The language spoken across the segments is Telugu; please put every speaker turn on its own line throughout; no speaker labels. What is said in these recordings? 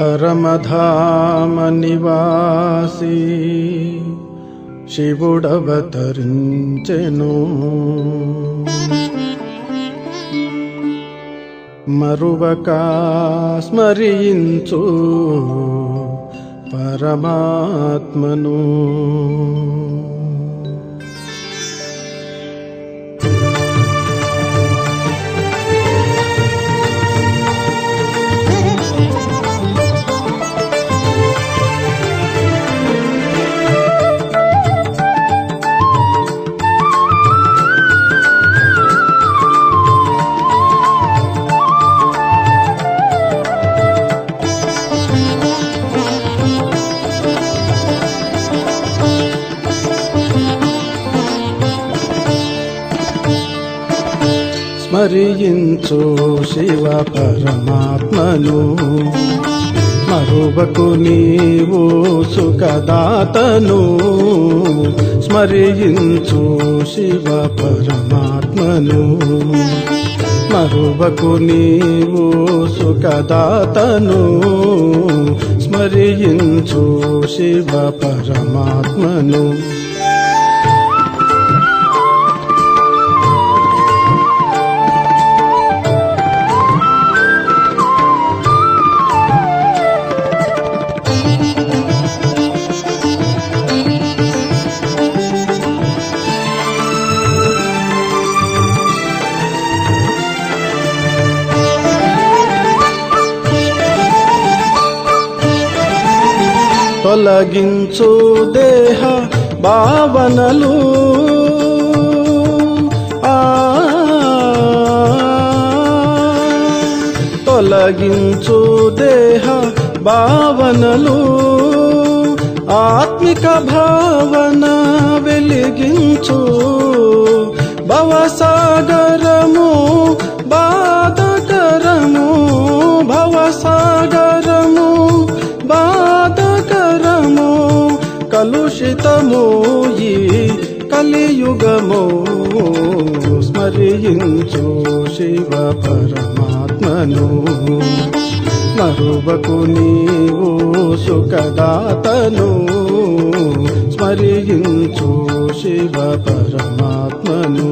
పరమధామ నివాసి శివుడవతరించెను. మరువక స్మరించు పరమాత్మను. స్మరించు శివ పరమాత్మను. మరువకు నీవు సుఖదాతను. స్మరించు శివ పరమాత్మను. మరువకు నీవు సుఖదాతను. స్మరించు శివ పరమాత్మను. తొలగించు దేహ భావనలు. తొలగించు దేహ భావనలు. ఆత్మిక భావన వెలిగించు. భవసాగరము బాధకరము. భవసాగరము బాధకరము. కలుషితము ఈ కలియుగము. స్మరించు శివ పరమాత్మను. మరువకు నీవు సుఖదాతను. స్మరించు శివ పరమాత్మను.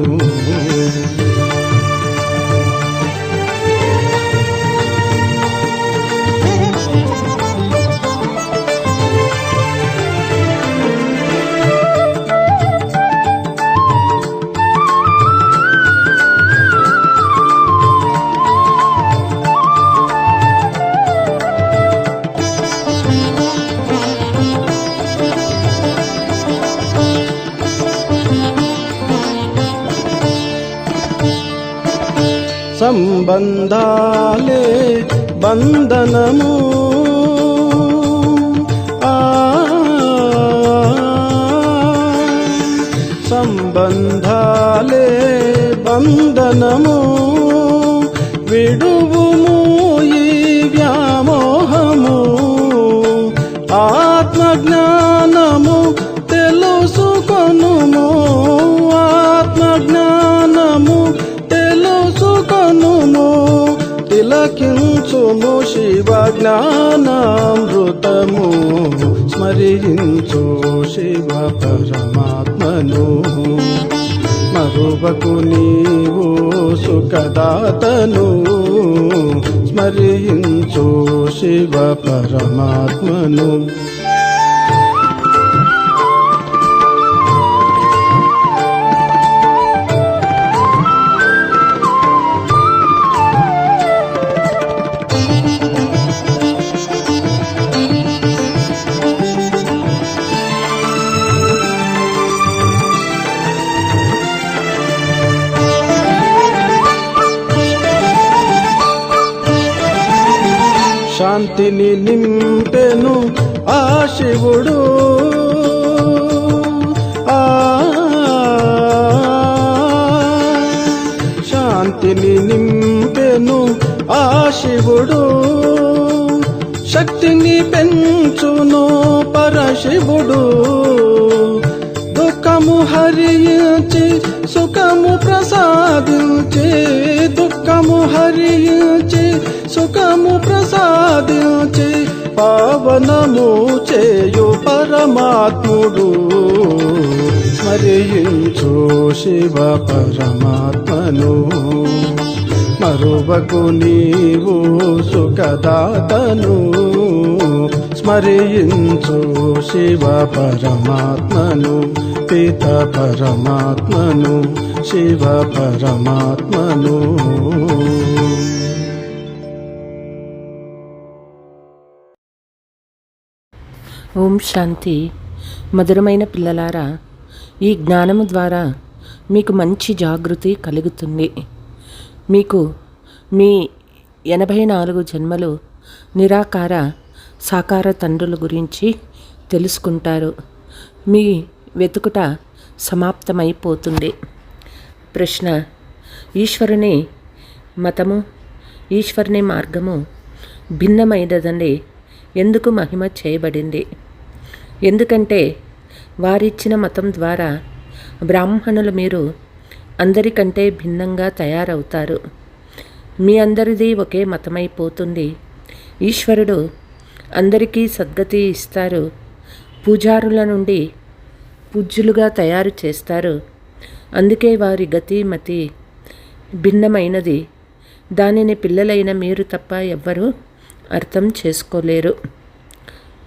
సంబంధాలే బంధనము. సంబంధాలే బంధనము. విడువుము ఈ వ్యామోహము. ఆత్మజ్ఞానము తెలుసుకొనుము. ఆత్మజ్ఞానము తెలుసుకొనుము. తిలకించుము శివ జ్ఞానామృతము. స్మరించు శివ పరమాత్మను. మరువకు నీవు సుఖదాతను. స్మరించు శివ పరమాత్మను. శాంతిని నింపెను ఆ శివుడు. శాంతిని నింపెను ఆ శివుడు. శక్తిని పెంచును పరశివుడు. దుఃఖము హరించి సుఖము ప్రసాదించి. దుఃఖము హరించి సుఖము ప్రసాదించి పావనము చేయు పరమాత్ముడు స్మరించు శివ పరమాత్మను మరువకు నీవు సుఖదాతను స్మరించు శివ పరమాత్మను పిత పరమాత్మను శివ పరమాత్మను.
ఓం శాంతి. మధురమైన పిల్లలారా, ఈ జ్ఞానము ద్వారా మీకు మంచి జాగృతి కలుగుతుంది. మీకు మీ 84 జన్మలు నిరాకార సాకార తండ్రుల గురించి తెలుసుకుంటారు. మీ వెతుకుట సమాప్తమైపోతుంది. ప్రశ్న: ఈశ్వరుని మతము, ఈశ్వరుని మార్గము భిన్నమైనదని ఎందుకు మహిమ చేయబడింది? ఎందుకంటే వారిచ్చిన మతం ద్వారా బ్రాహ్మణులు మీరు అందరికంటే భిన్నంగా తయారవుతారు. మీ అందరిది ఒకే మతమైపోతుంది. ఈశ్వరుడు అందరికీ సద్గతి ఇస్తారు. పూజారుల నుండి పూజ్యులుగా తయారు చేస్తారు. అందుకే వారి గతి మతి భిన్నమైనది. దానిని పిల్లలైన మీరు తప్ప ఎవ్వరూ అర్థం చేసుకోలేరు.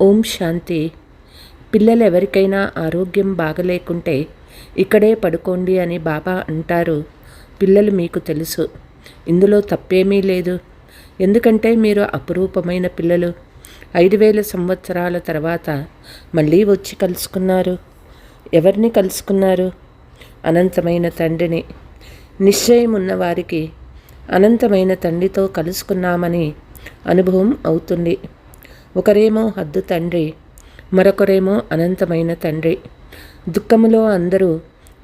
ఓం శాంతి. పిల్లలు ఎవరికైనా ఆరోగ్యం బాగలేకుంటే ఇక్కడే పడుకోండి అని బాబా అంటారు. పిల్లలు మీకు తెలుసు, ఇందులో తప్పేమీ లేదు. ఎందుకంటే మీరు అపురూపమైన పిల్లలు. 5000 సంవత్సరాల తర్వాత మళ్ళీ వచ్చి కలుసుకున్నారు. ఎవరిని కలుసుకున్నారు? అనంతమైన తండ్రిని. నిశ్చయం ఉన్నవారికి అనంతమైన తండ్రితో కలుసుకున్నామని అనుభవం అవుతుంది. ఒకరేమో హద్దు తండ్రి, మరొకరేమో అనంతమైన తండ్రి. దుఃఖములో అందరూ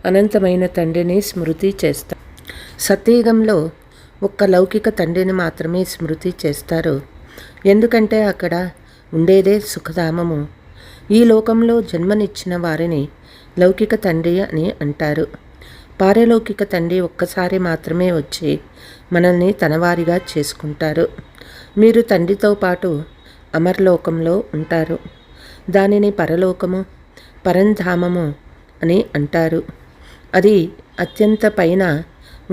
అనంతమైన తండ్రిని స్మృతి చేస్తారు. సత్యయుగంలో ఒక్క లౌకిక తండ్రిని మాత్రమే స్మృతి చేస్తారు. ఎందుకంటే అక్కడ ఉండేదే సుఖధామము. ఈ లోకంలో జన్మనిచ్చిన వారిని లౌకిక తండ్రి అని అంటారు. పారలౌకిక తండ్రి ఒక్కసారి మాత్రమే వచ్చి మనల్ని తనవారిగా చేసుకుంటారు. మీరు తండ్రితో పాటు అమర్లోకంలో ఉంటారు. దానిని పరలోకము, పరంధామము అని అంటారు. అది అత్యంత పైన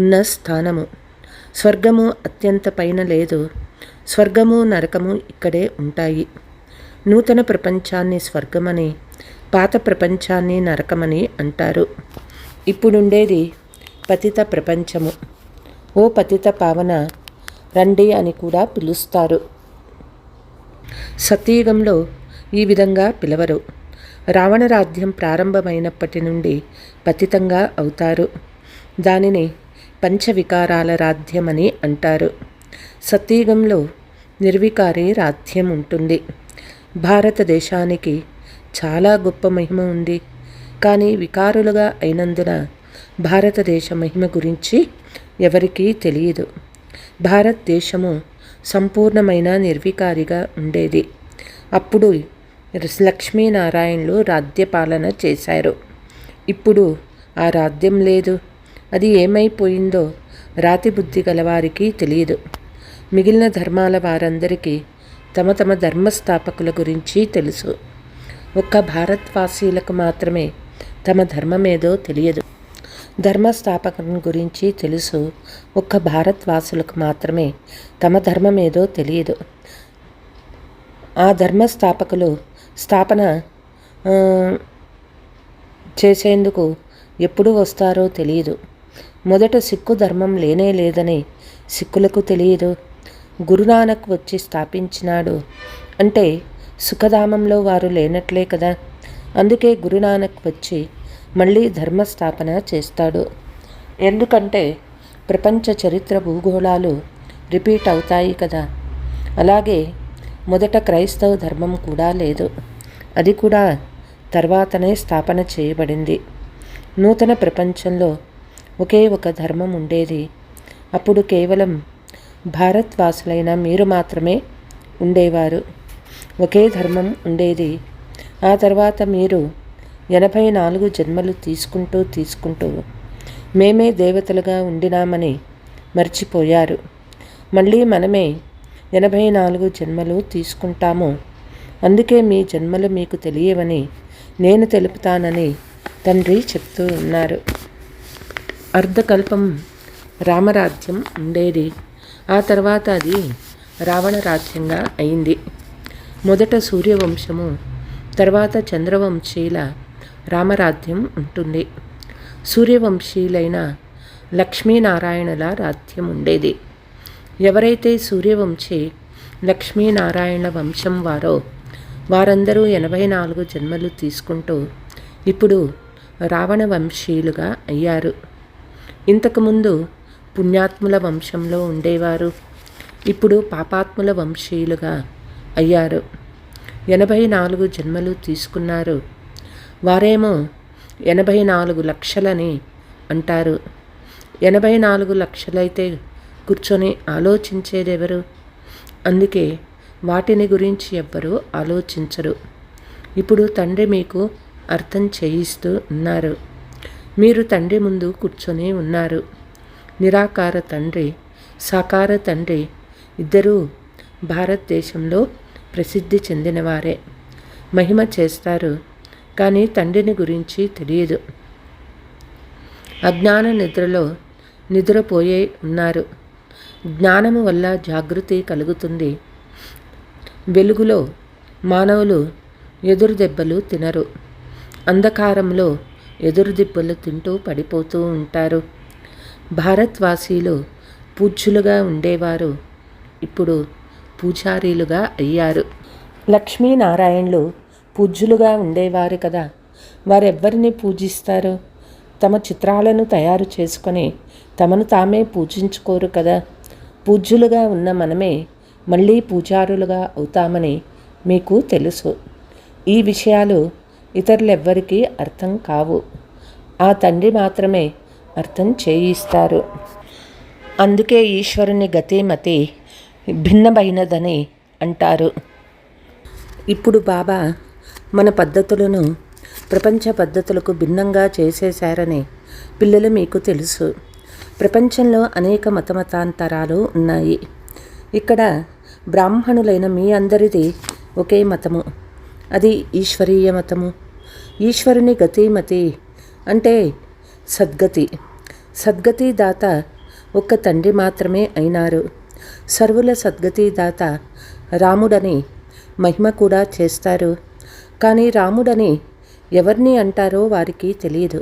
ఉన్న స్థానము. స్వర్గము అత్యంత పైన లేదు. స్వర్గము నరకము ఇక్కడే ఉంటాయి. నూతన ప్రపంచాన్ని స్వర్గమని, పాత ప్రపంచాన్ని నరకమని అంటారు. ఇప్పుడుండేది పతిత ప్రపంచము. ఓ పతిత పావన రండి అని కూడా పిలుస్తారు. సత్యయుగంలో ఈ విధంగా పిలవరు. రావణరాజ్యం ప్రారంభమైనప్పటి నుండి పతితంగా అవుతారు. దానిని పంచవికారాల రాజ్యమని అంటారు. సత్యయుగంలో నిర్వికారి రాజ్యం ఉంటుంది. భారతదేశానికి చాలా గొప్ప మహిమ ఉంది. కానీ వికారులుగా అయినందున భారతదేశ మహిమ గురించి ఎవరికీ తెలియదు. భారతదేశము సంపూర్ణమైన నిర్వికారిగా ఉండేది. అప్పుడు లక్ష్మీనారాయణులు రాజ్యపాలన చేశారు. ఇప్పుడు ఆ రాజ్యం లేదు. అది ఏమైపోయిందో రాతి బుద్ధి గలవారికి తెలియదు. మిగిలిన ధర్మాల వారందరికీ తమ తమ ధర్మస్థాపకుల గురించి తెలుసు. ఒక్క భారత్వాసీలకు మాత్రమే తమ ధర్మమేదో తెలియదు. ధర్మస్థాపకుని గురించి తెలుసు. ఒక్క భారత్వాసులకు మాత్రమే తమ ధర్మమేదో తెలియదు. ఆ ధర్మస్థాపకులు స్థాపన చేసేందుకు ఎప్పుడు వస్తారో తెలియదు. మొదట సిక్కు ధర్మం లేనే లేదని సిక్కులకు తెలియదు. గురునానక్ వచ్చి స్థాపించినాడు అంటే సుఖధామంలో వారు లేనట్లే కదా. అందుకే గురునానక్ వచ్చి మళ్ళీ ధర్మస్థాపన చేస్తాడు. ఎందుకంటే ప్రపంచ చరిత్ర భూగోళాలు రిపీట్ అవుతాయి కదా. అలాగే మొదట క్రైస్తవ ధర్మం కూడా లేదు. అది కూడా తర్వాతనే స్థాపన చేయబడింది. నూతన ప్రపంచంలో ఒకే ఒక ధర్మం ఉండేది. అప్పుడు కేవలం భారత్వాసులైన మీరు మాత్రమే ఉండేవారు. ఒకే ధర్మం ఉండేది. ఆ తర్వాత మీరు 84 జన్మలు తీసుకుంటూ మేమే దేవతలుగా ఉండినామని మర్చిపోయారు. మళ్ళీ మనమే 84 జన్మలు తీసుకుంటాము అందుకే మీ జన్మలు మీకు తెలియవని నేను తెలుపుతానని తండ్రి చెప్తూ ఉన్నారు. అర్ధకల్పం రామరాజ్యం ఉండేది. ఆ తర్వాత అది రావణ రాజ్యంగా అయింది. మొదట సూర్యవంశము, తర్వాత చంద్రవంశీల రామరాజ్యం ఉంటుంది. సూర్యవంశీలైన లక్ష్మీనారాయణుల రాజ్యం ఉండేది. ఎవరైతే సూర్యవంశీ లక్ష్మీనారాయణ వంశం వారో వారందరూ 84 జన్మలు తీసుకుంటూ ఇప్పుడు రావణ వంశీయులుగా అయ్యారు. ఇంతకుముందు పుణ్యాత్ముల వంశంలో ఉండేవారు, ఇప్పుడు పాపాత్ముల వంశీయులుగా అయ్యారు. 84 జన్మలు తీసుకున్నారు. వారేమో 84 లక్షలని అంటారు. 84 లక్షలైతే కూర్చొని ఆలోచించేదెవరు? అందుకే వాటిని గురించి ఎవ్వరూ ఆలోచించరు. ఇప్పుడు తండ్రి మీకు అర్థం చేయిస్తూ ఉన్నారు. మీరు తండ్రి ముందు కూర్చొని ఉన్నారు. నిరాకార తండ్రి, సాకార తండ్రి ఇద్దరూ భారతదేశంలో ప్రసిద్ధి చెందినవారే. మహిమ చేస్తారు, కానీ తండ్రిని గురించి తెలియదు. అజ్ఞాన నిద్రలో నిద్రపోయే ఉన్నారు. జ్ఞానము వల్ల జాగృతి కలుగుతుంది. వెలుగులో మానవులు ఎదురు దెబ్బలు తినరు. అంధకారంలో ఎదురు దెబ్బలు తింటూ పడిపోతూ ఉంటారు. భారత్వాసీలు పూజ్యులుగా ఉండేవారు, ఇప్పుడు పూజారీలుగా అయ్యారు. లక్ష్మీనారాయణులు పూజ్యులుగా ఉండేవారు కదా, వారెవ్వరిని పూజిస్తారు? తమ చిత్రాలను తయారు చేసుకొని తమను తామే పూజించుకోరు కదా. పూజ్యులుగా ఉన్న మనమే మళ్ళీ పూజారులుగా అవుతామని మీకు తెలుసు. ఈ విషయాలు ఇతరులెవ్వరికీ అర్థం కావు. ఆ తండ్రి మాత్రమే అర్థం చేయిస్తారు. అందుకే ఈశ్వరుని గతిమతి భిన్నమైనదని అంటారు. ఇప్పుడు బాబా మన పద్ధతులను ప్రపంచ పద్ధతులకు భిన్నంగా చేసేశారని పిల్లలు మీకు తెలుసు. ప్రపంచంలో అనేక మతమతాంతరాలు ఉన్నాయి. ఇక్కడ బ్రాహ్మణులైన మీ అందరిది ఒకే మతము, అది ఈశ్వరీయ మతము. ఈశ్వరుని గతిమతి అంటే సద్గతి. సద్గతి దాత ఒక్క తండ్రి మాత్రమే అయినారు. సర్వుల సద్గతి దాత రాముడని మహిమ కూడా చేస్తారు. కానీ రాముడని ఎవరిని అంటారో వారికి తెలియదు.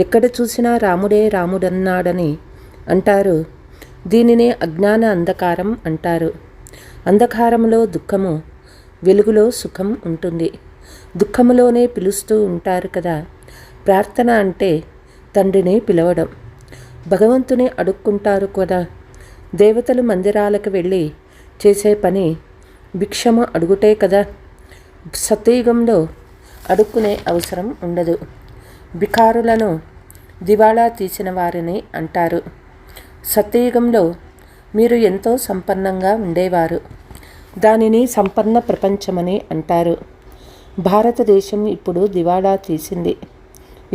ఎక్కడ చూసినా రాముడే రాముడన్నాడని అంటారు. దీనినే అజ్ఞాన అంధకారం అంటారు. అంధకారంలో దుఃఖము, వెలుగులో సుఖం ఉంటుంది. దుఃఖములోనే పిలుస్తూ ఉంటారు కదా. ప్రార్థన అంటే తండ్రిని పిలవడం. భగవంతుని అడుక్కుంటారు కదా. దేవతలు మందిరాలకు వెళ్ళి చేసే పని భిక్షము అడుగుటే కదా. సత్యయుగంలో అడుక్కునే అవసరం ఉండదు. భికారులను దివాళా తీసిన వారిని అంటారు. సత్యయుగంలో మీరు ఎంతో సంపన్నంగా ఉండేవారు. దానిని సంపన్న ప్రపంచమని అంటారు. భారతదేశం ఇప్పుడు దివాళా తీసింది.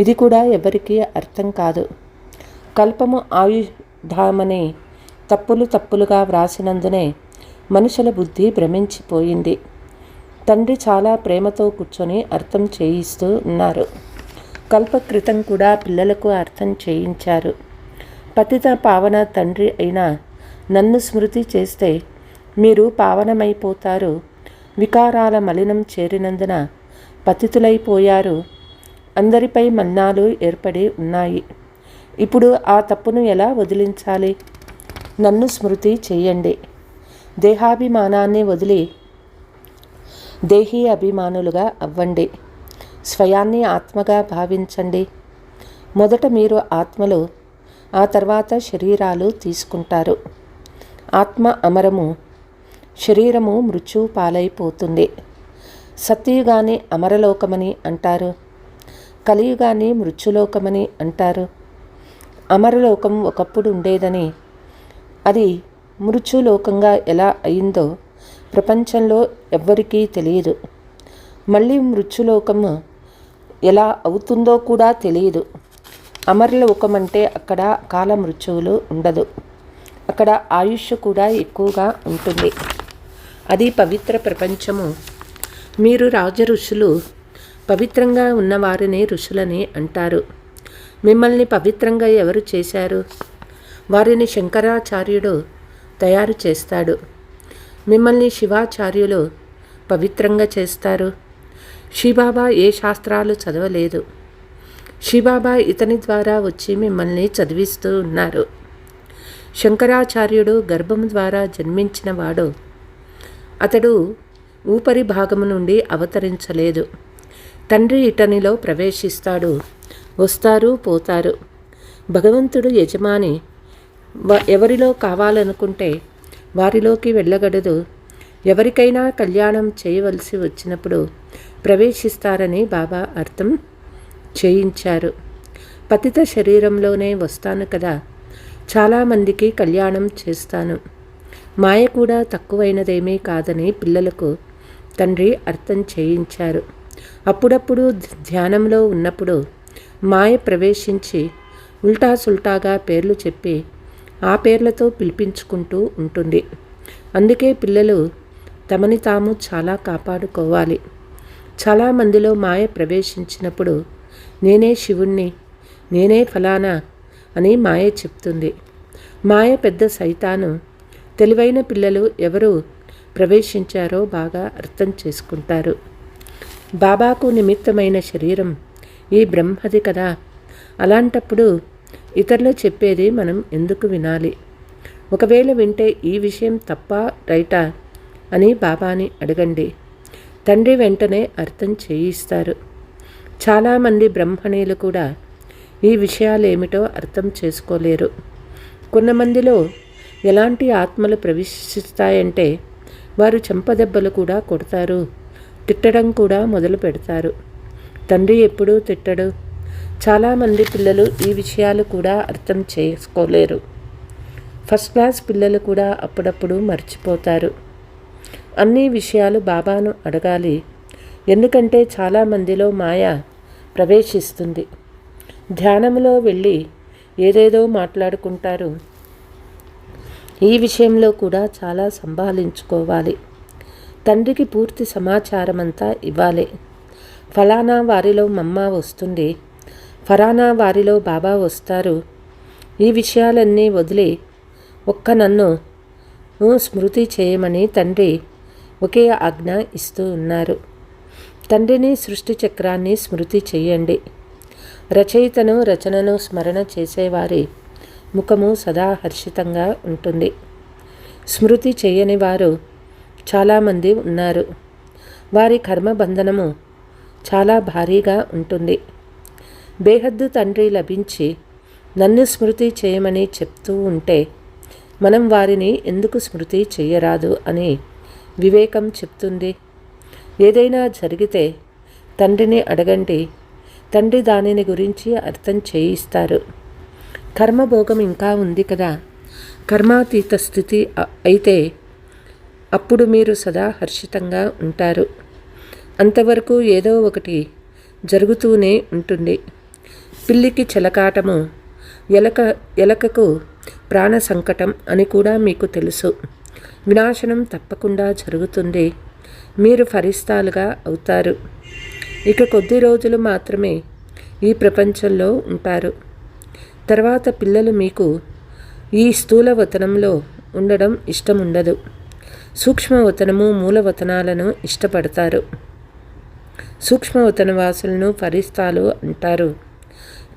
ఇది కూడా ఎవరికీ అర్థం కాదు. కల్పము ఆయుధామని తప్పులుగా వ్రాసినందునే మనుషుల బుద్ధి భ్రమించిపోయింది. తండ్రి చాలా ప్రేమతో కూర్చొని అర్థం చేయిస్తూ ఉన్నారు. కల్పకృతం కూడా పిల్లలకు అర్థం చేయించారు. పతిత పావన తండ్రి అయిన నన్ను స్మృతి చేస్తే మీరు పావనమైపోతారు. వికారాల మలినం చేరినందున పతితులైపోయారు. అందరిపై మలినాలు ఏర్పడి ఉన్నాయి. ఇప్పుడు ఆ తప్పును ఎలా వదిలించాలి? నన్ను స్మృతి చేయండి. దేహాభిమానాన్ని వదిలి దేహీ అభిమానులుగా అవ్వండి. స్వయాన్ని ఆత్మగా భావించండి. మొదట మీరు ఆత్మలు, ఆ తర్వాత శరీరాలు తీసుకుంటారు. ఆత్మ అమరము, శరీరము మృత్యు పాలైపోతుంది. సత్యయుగాన్ని అమరలోకమని అంటారు. కలియుగాన్ని మృత్యులోకమని అంటారు. అమరలోకం ఒకప్పుడు ఉండేదని, అది మృత్యులోకంగా ఎలా అయిందో ప్రపంచంలో ఎవ్వరికీ తెలియదు. మళ్ళీ మృత్యులోకము ఎలా అవుతుందో కూడా తెలియదు. అమరలోకం అంటే అక్కడ కాల మృత్యువులు ఉండదు. అక్కడ ఆయుష్ కూడా ఎక్కువగా ఉంటుంది. అది పవిత్ర ప్రపంచము. మీరు రాజ ఋషులు, పవిత్రంగా ఉన్నవారిని ఋషులని అంటారు. మిమ్మల్ని పవిత్రంగా ఎవరు చేశారు? వారిని శంకరాచార్యుడు తయారు చేస్తాడు. మిమ్మల్ని శివాచార్యులు పవిత్రంగా చేస్తారు. శివబాబా ఏ శాస్త్రాలు చదవలేదు. శివబాబా ఇతని ద్వారా వచ్చి మిమ్మల్ని చదివిస్తూ ఉన్నారు. శంకరాచార్యుడు గర్భం ద్వారా జన్మించిన వాడు. అతడు ఊపరి భాగము నుండి అవతరించలేదు. తండ్రి ఇతనిలో ప్రవేశిస్తాడు. వస్తారు, పోతారు. భగవంతుడు యజమాని. ఎవరిలో కావాలనుకుంటే వారిలోకి వెళ్ళగలదు. ఎవరికైనా కళ్యాణం చేయవలసి వచ్చినప్పుడు ప్రవేశిస్తారని బాబా అర్థం చేయించారు. పతిత శరీరంలోనే వస్తాను కదా, చాలామందికి కళ్యాణం చేస్తాను. మాయ కూడా తక్కువైనదేమీ కాదని పిల్లలకు తండ్రి అర్థం చేయించారు. అప్పుడప్పుడు ధ్యానంలో ఉన్నప్పుడు మాయ ప్రవేశించి ఉల్టా సుల్టాగా పేర్లు చెప్పి ఆ పేర్లతో పిలిపించుకుంటూ ఉంటుంది. అందుకే పిల్లలు తమని తాము చాలా కాపాడుకోవాలి. చాలామందిలో మాయ ప్రవేశించినప్పుడు నేనే శివుణ్ణి, నేనే ఫలానా అని మాయ చెప్తుంది. మాయ పెద్ద సైతాను. తెలివైన పిల్లలు ఎవరు ప్రవేశించారో బాగా అర్థం చేసుకుంటారు. బాబాకు నిమిత్తమైన శరీరం ఈ బ్రహ్మది కదా. అలాంటప్పుడు ఇతరులు చెప్పేది మనం ఎందుకు వినాలి? ఒకవేళ వింటే ఈ విషయం తప్పా రైటా అని బాబాని అడగండి. తండ్రి వెంటనే అర్థం చేయిస్తారు. చాలామంది బ్రహ్మణీయులు కూడా ఈ విషయాలేమిటో అర్థం చేసుకోలేరు. కొంతమందిలో ఎలాంటి ఆత్మలు ప్రవేశిస్తాయంటే వారు చెంపదెబ్బలు కూడా కొడతారు, తిట్టడం కూడా మొదలు పెడతారు. తండ్రి ఎప్పుడూ తిట్టడు. చాలామంది పిల్లలు ఈ విషయాలు కూడా అర్థం చేసుకోలేరు. ఫస్ట్ క్లాస్ పిల్లలు కూడా అప్పుడప్పుడు మర్చిపోతారు. అన్ని విషయాలు బాబాను అడగాలి. ఎందుకంటే చాలామందిలో మాయ ప్రవేశిస్తుంది. ధ్యానంలో వెళ్ళి ఏదేదో మాట్లాడుకుంటారు. ఈ విషయంలో కూడా చాలా సంభాళించుకోవాలి. తండ్రికి పూర్తి సమాచారం అంతా ఇవ్వాలి. ఫలానా వారిలో మమ్మ వస్తుంది, ఫలానా వారిలో బాబా వస్తారు. ఈ విషయాలన్నీ వదిలి ఒక్క నన్ను స్మృతి చేయమని తండ్రి ఒకే ఆజ్ఞ ఇస్తూ ఉన్నారు. తండ్రిని, సృష్టి చక్రాన్ని స్మృతి చేయండి. రచయితను, రచనను స్మరణ చేసేవారి ముఖము సదా హర్షితంగా ఉంటుంది. స్మృతి చేయని వారు చాలామంది ఉన్నారు. వారి కర్మబంధనము చాలా భారీగా ఉంటుంది. బేహద్దు తండ్రి లభించి నన్ను స్మృతి చేయమని చెప్తూ ఉంటే మనం వారిని ఎందుకు స్మృతి చేయరాదు అని వివేకం చెప్తుంది. ఏదైనా జరిగితే తండ్రిని అడగండి. తండ్రి దానిని గురించి అర్థం చేయిస్తారు. కర్మభోగం ఇంకా ఉంది కదా. కర్మాతీత స్థితి అయితే అప్పుడు మీరు సదా హర్షితంగా ఉంటారు. అంతవరకు ఏదో ఒకటి జరుగుతూనే ఉంటుంది. పిల్లికి చెలకాటము, ఎలకకు ప్రాణ సంకటం అని కూడా మీకు తెలుసు. వినాశనం తప్పకుండా జరుగుతుంది. మీరు ఫరిస్తాలుగా అవుతారు. ఇక కొద్ది రోజులు మాత్రమే ఈ ప్రపంచంలో ఉంటారు. తర్వాత పిల్లలు మీకు ఈ స్థూల వతనంలో ఉండడం ఇష్టం ఉండదు. సూక్ష్మవతనము, మూలవతనాలను ఇష్టపడతారు. సూక్ష్మవతనవాసులను ఫరిస్తాలు అంటారు.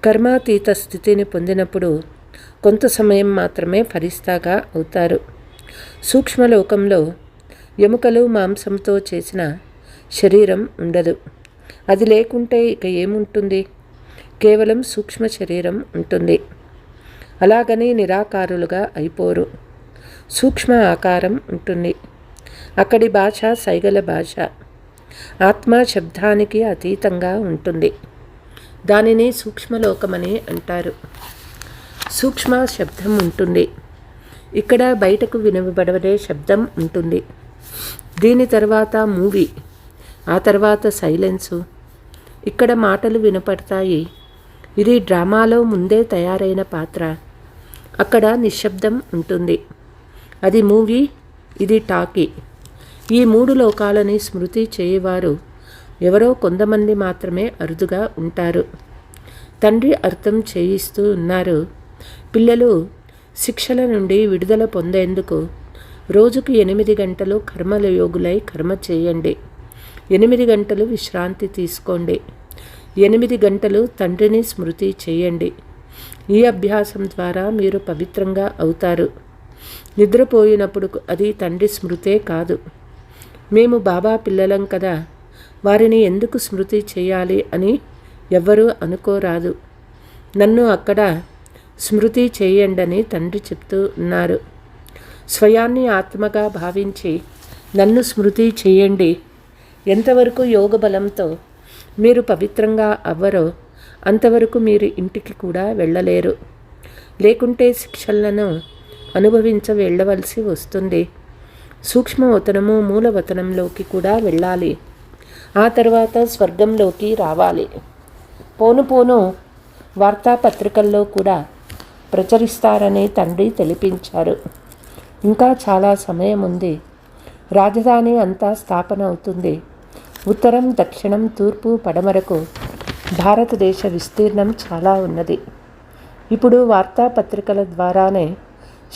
కర్మాతీత స్థితిని పొందినప్పుడు కొంత సమయం మాత్రమే ఫరిస్తాగా అవుతారు. సూక్ష్మలోకంలో ఎముకలు, మాంసంతో చేసిన శరీరం ఉండదు. అది లేకుంటే ఇక ఏముంటుంది? కేవలం సూక్ష్మ శరీరం ఉంటుంది. అలాగని నిరాకారులుగా అయిపోరు. సూక్ష్మ ఆకారం ఉంటుంది. అక్కడి భాష సైగల భాష. ఆత్మ శబ్దానికి అతీతంగా ఉంటుంది. దానిని సూక్ష్మలోకమని అంటారు. సూక్ష్మ శబ్దం ఉంటుంది. ఇక్కడ బయటకు వినబడే శబ్దం ఉంటుంది. దీని తర్వాత మూవీ, ఆ తర్వాత సైలెన్సు. ఇక్కడ మాటలు వినపడతాయి. ఇది డ్రామాలో ముందే తయారైన పాత్ర. అక్కడ నిశ్శబ్దం ఉంటుంది. అది మూవీ, ఇది టాకీ. ఈ 3 లోకాలని స్మృతి చేయవారు ఎవరో కొంతమంది మాత్రమే అరుదుగా ఉంటారు. తండ్రి అర్థం చేయిస్తూ ఉన్నారు. పిల్లలు శిక్షల నుండి విడుదల పొందేందుకు రోజుకు 8 గంటలు కర్మల యోగులై కర్మ చేయండి. 8 గంటలు విశ్రాంతి తీసుకోండి. 8 గంటలు తండ్రిని స్మృతి చేయండి. ఈ అభ్యాసం ద్వారా మీరు పవిత్రంగా అవుతారు. నిద్రపోయినప్పుడు అది తండ్రి స్మృతే కాదు. మేము బాబా పిల్లలం కదా, వారిని ఎందుకు స్మృతి చేయాలి అని ఎవ్వరూ అనుకోరాదు. నన్ను అక్కడ స్మృతి చేయండని తండ్రి చెప్తూ ఉన్నారు. స్వయాన్ని ఆత్మగా భావించి నన్ను స్మృతి చేయండి. ఎంతవరకు యోగ బలంతో మీరు పవిత్రంగా అవ్వరో అంతవరకు మీరు ఇంటికి కూడా వెళ్ళలేరు. లేకుంటే శిక్షలను వెళ్ళవలసి వస్తుంది. సూక్ష్మవతనము మూలవతనంలోకి కూడా వెళ్ళాలి. ఆ తర్వాత స్వర్గంలోకి రావాలి. పోను పోను వార్తాపత్రికల్లో కూడా ప్రచురిస్తారని తండ్రి తెలిపించారు. ఇంకా చాలా సమయం ఉంది. రాజధాని అంతా స్థాపన అవుతుంది. ఉత్తరం, దక్షిణం, తూర్పు, పడమరకు భారతదేశ విస్తీర్ణం చాలా ఉన్నది. ఇప్పుడు వార్తాపత్రికల ద్వారానే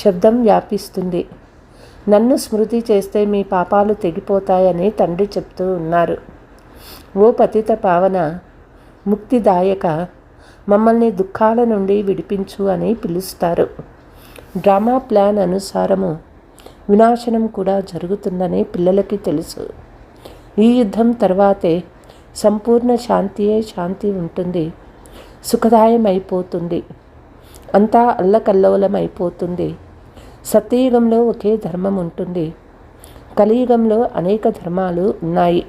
శబ్దం వ్యాపిస్తుంది. నన్ను స్మృతి చేస్తే మీ పాపాలు తెగిపోతాయని తండ్రి చెప్తూ ఉన్నారు. ఓ పతిత పావన, ముక్తిదాయక, మమ్మల్ని దుఃఖాల నుండి విడిపించు అని పిలుస్తారు. డ్రామా ప్లాన్ అనుసారము వినాశనం కూడా జరుగుతుందని పిల్లలకి తెలుసు. ఈ యుద్ధం తర్వాతే సంపూర్ణ శాంతియే శాంతి ఉంటుంది. సుఖదాయమైపోతుంది. అంతా అల్లకల్లోలమైపోతుంది. సత్యయుగంలో ఒకే ధర్మం ఉంటుంది. కలియుగంలో అనేక ధర్మాలు ఉన్నాయి.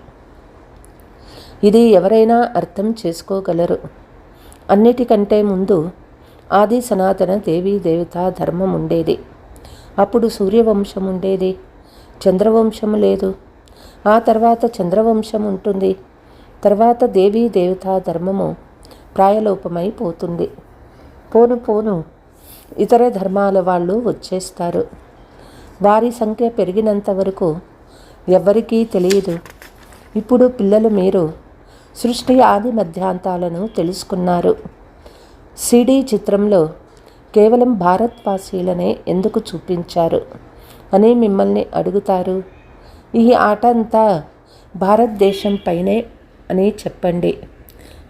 ఇది ఎవరైనా అర్థం చేసుకోగలరు. అన్నిటికంటే ముందు ఆది సనాతన దేవీ దేవతా ధర్మం ఉండేది. అప్పుడు సూర్యవంశం ఉండేది. చంద్రవంశం లేదు. ఆ తర్వాత చంద్రవంశం ఉంటుంది. తర్వాత దేవీ దేవతా ధర్మము ప్రాయలోపమైపోతుంది. పోను పోను ఇతర ధర్మాల వాళ్ళు వచ్చేస్తారు. వారి సంఖ్య పెరిగినంత వరకు ఎవ్వరికీ తెలియదు. ఇప్పుడు పిల్లలు మీరు సృష్టి ఆది మధ్యాంతాలను తెలుసుకున్నారు. సిడి చిత్రంలో కేవలం భారత్వాసీలనే ఎందుకు చూపించారు అని మిమ్మల్ని అడుగుతారు. ఈ ఆట అంతా భారతదేశం పైనే అని చెప్పండి.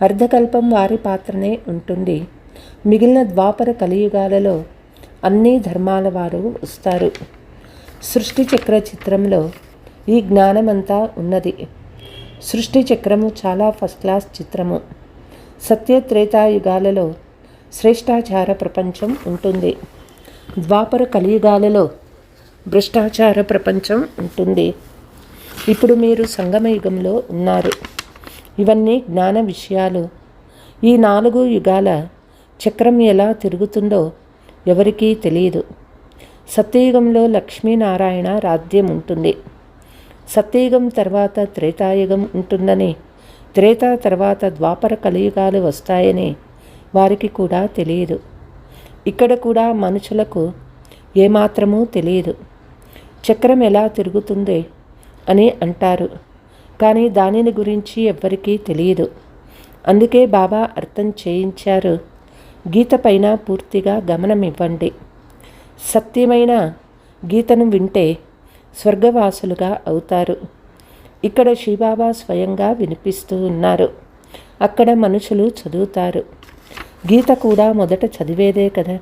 అర్ధకల్పం వారి పాత్రనే ఉంటుంది. మిగిలిన ద్వాపర కలియుగాలలో అన్ని ధర్మాల వారు వస్తారు. సృష్టి చక్ర చిత్రంలో ఈ జ్ఞానమంతా ఉన్నది. సృష్టి చక్రము చాలా ఫస్ట్ క్లాస్ చిత్రము. సత్యత్రేతాయుగాలలో శ్రేష్టాచార ప్రపంచం ఉంటుంది. ద్వాపర కలియుగాలలో భ్రష్టాచార ప్రపంచం ఉంటుంది. ఇప్పుడు మీరు సంగమయుగంలో ఉన్నారు. ఇవన్నీ జ్ఞాన విషయాలు. ఈ 4 యుగాల చక్రం ఎలా తిరుగుతుందో ఎవరికీ తెలియదు. సత్యయుగంలో లక్ష్మీనారాయణ రాజ్యం ఉంటుంది. సత్యయుగం తర్వాత త్రేతాయుగం ఉంటుందని, త్రేతా తర్వాత ద్వాపర కలియుగాలు వస్తాయని వారికి కూడా తెలియదు. ఇక్కడ కూడా మనుషులకు ఏమాత్రమూ తెలియదు. చక్రం ఎలా తిరుగుతుంది అని అంటారు, కానీ దానిని గురించి ఎవ్వరికీ తెలియదు. అందుకే బాబా అర్థం చేయించారు. గీత పైన పూర్తిగా గమనం ఇవ్వండి. సత్యమైన గీతను వింటే స్వర్గవాసులుగా అవుతారు. ఇక్కడ శ్రీబాబా స్వయంగా వినిపిస్తూ ఉన్నారు. అక్కడ మనుషులు చదువుతారు. గీత కూడా మొదట చదివేదే కదా.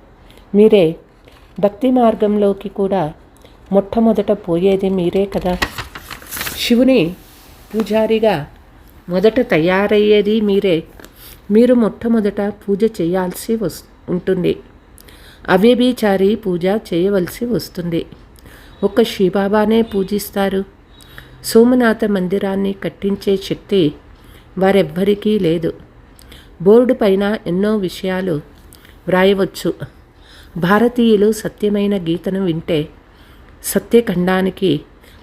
మీరే భక్తి మార్గంలోకి కూడా మొట్టమొదట పోయేది మీరే కదా. శివుని పూజారిగా మొదట తయారయ్యేది మీరే. మీరు మొట్టమొదట పూజ చేయాల్సి ఉంటుంది. అవ్యభిచారి పూజ చేయవలసి వస్తుంది. ఒక్క శ్రీబాబానే పూజిస్తారు. సోమనాథ మందిరాన్ని కట్టించే శక్తి వారెవ్వరికీ లేదు. బోర్డు పైన ఎన్నో విషయాలు వ్రాయవచ్చు. భారతీయులు సత్యమైన గీతను వింటే సత్యఖండానికి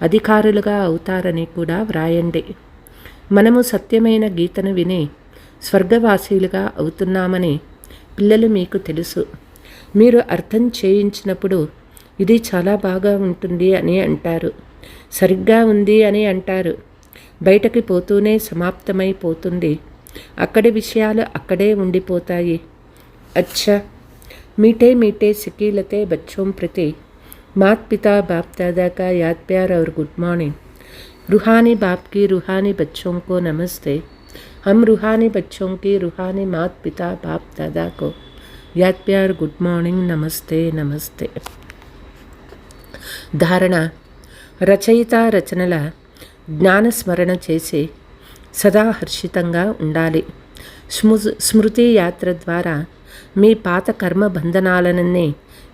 అధికారులుగా అవుతారని కూడా వ్రాయండి. మనము సత్యమైన గీతను విని స్వర్గవాసీలుగా అవుతున్నామని పిల్లలు మీకు తెలుసు. మీరు అర్థం చేయించినప్పుడు ఇది చాలా బాగా ఉంటుంది అని అంటారు. సరిగ్గా ఉంది అని అంటారు. బయటకి పోతూనే సమాప్తమైపోతుంది. అక్కడి విషయాలు అక్కడే ఉండిపోతాయి. అచ్చా, मीठे मीठे सिकीलते बच्चों प्रति मात पिता बाप दादा का याद प्यार और गुड मॉर्निंग। रूहानी बाप की रूहानी बच्चों को नमस्ते। हम रूहानी बच्चों की रूहानी मात पिता बाप दादा को याद प्यार गुड मॉर्निंग नमस्ते नमस्ते। ధారణ: రచయిత రచనల జ్ఞానస్మరణ చేసి సదా హర్షితంగా ఉండాలి. స్మృతి యాత్ర ద్వారా మీ పాత కర్మ బంధనాలన్నీ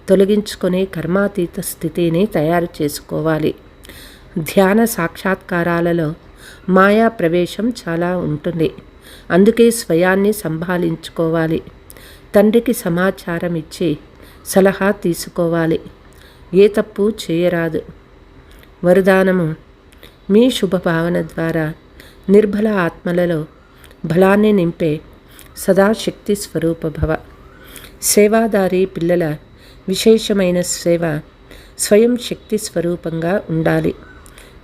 తొలగించుకొని కర్మాతీత స్థితిని తయారు చేసుకోవాలి. ధ్యాన సాక్షాత్కారాలలో మాయా ప్రవేశం చాలా ఉంటుంది. అందుకే స్వయాన్ని సంభాళించుకోవాలి. తండ్రికి సమాచారం ఇచ్చి సలహా తీసుకోవాలి. ఏ తప్పు చేయరాదు. వరదానము: మీ శుభభావన ద్వారా నిర్బల ఆత్మలలో బలాన్ని నింపే సదాశక్తి స్వరూప భవ. సేవాదారి పిల్లల విశేషమైన సేవ స్వయం శక్తి స్వరూపంగా ఉండాలి.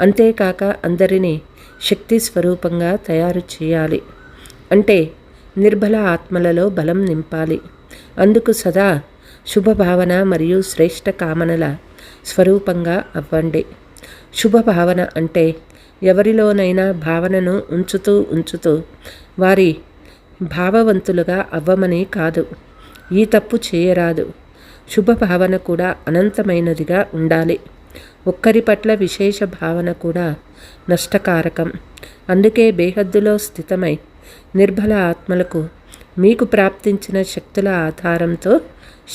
అంతేకాక అందరినీ శక్తి స్వరూపంగా తయారు చేయాలి. అంటే నిర్బల ఆత్మలలో బలం నింపాలి. అందుకు సదా శుభభావన మరియు శ్రేష్ఠ కామనల స్వరూపంగా అవ్వండి. శుభభావన అంటే ఎవరిలోనైనా భావనను ఉంచుతూ వారి భావవంతులుగా అవ్వమని కాదు. ఈ తప్పు చేయరాదు. శుభభావన కూడా అనంతమైనదిగా ఉండాలి. ఒక్కరి పట్ల విశేష భావన కూడా నష్టకారకం. అందుకే బేహద్దులో స్థితమై నిర్బల ఆత్మలకు మీకు ప్రాప్తించిన శక్తుల ఆధారంతో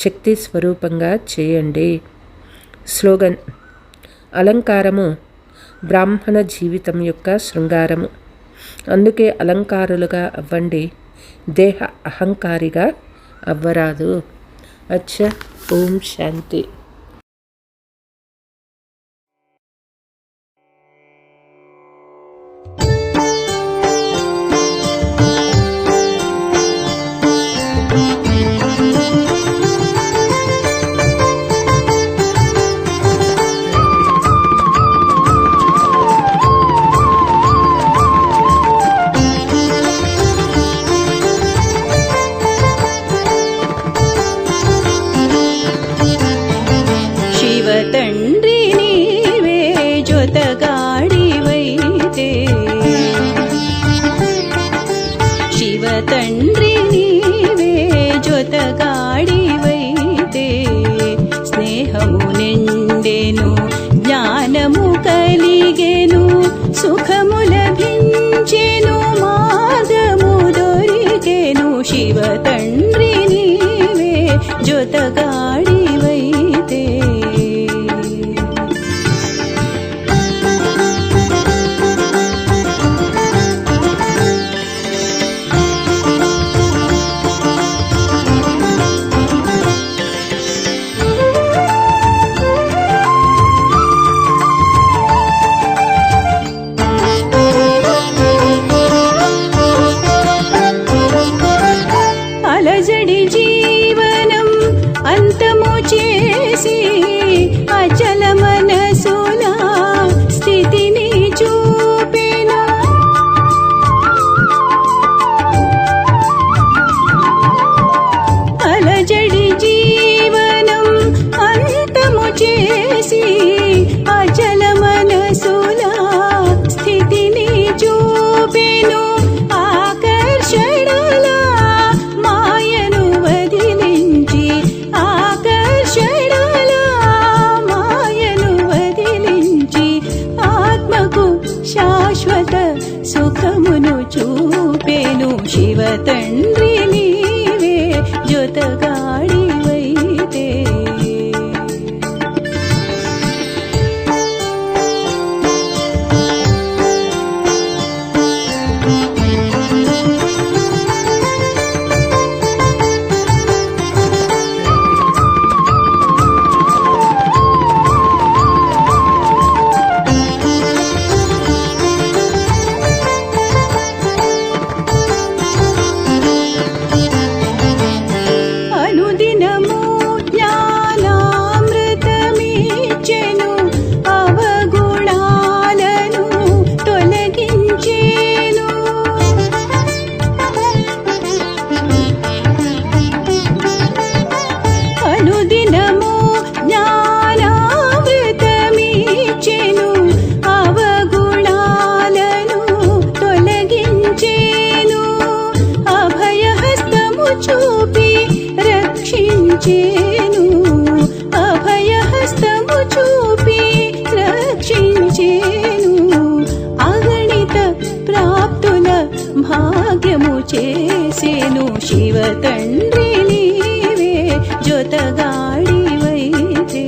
శక్తి స్వరూపంగా చేయండి. స్లోగన్: అలంకారము బ్రాహ్మణ జీవితం యొక్క శృంగారము. అందుకే అలంకారులుగా అవ్వండి, దేహ అహంకారిగా అవ్వరాదు. అచ్చా, ఓం శాంతి.
తండ్రి నీవే జొతగాడివైతే, శివ తండ్రి నీవే జొతగాడివైతే, స్నేహము నిండెను జ్ఞానము కలిగెను, సుఖము లభించెను మార్గము దొరికెను. శివ తండ్రి నీవే జొతగాడివైతే. అలజడి జీవనం అంతము చేసి అచల మనసుల స్థితిని చూపెను. అలజడి జీవనం అంతము చేసి అచల మనసుల స్థితిని చూపెను. ఆకర్షణల మాయను వదిలించి, ఆకర్షణల మాయను వదిలించి, ఆత్మకు శాశ్వత సుఖమును చూపెను. శివ తండ్రి నీవే జొతగాడివైతే. చేసేను శివ తండ్రి నీవే జొతగాడివైతే.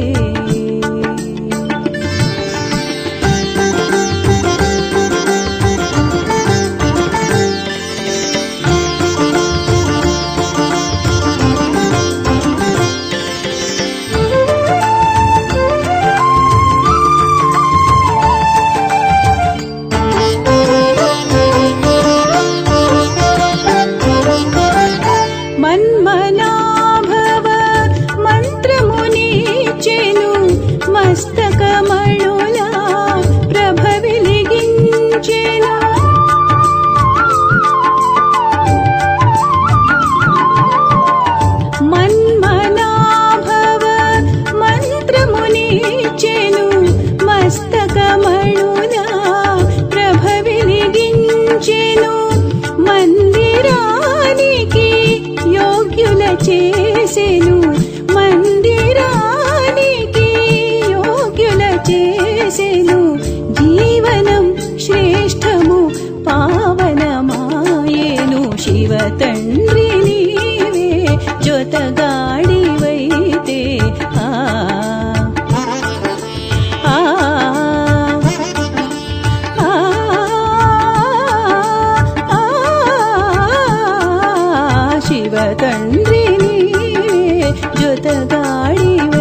మన్మనాభవ మంత్రమునిచ్చెను మస్తకమణులా ప్రభ వెలిగించెను. మన్మనాభవ మంత్రమునిచ్చెను మస్తకమణులా ప్రభ వెలిగించెను. మందిరానికి యోగ్యుల చేసెను, మందిరానికి యోగ్యుల చేసెను. జీవనం శ్రేష్టము పావనమాయేను శివ తండ్రి నీవే జొతగాడివైతే. ఆ ఆ శివ తండ్రి నీవే జొతగాడివైతే.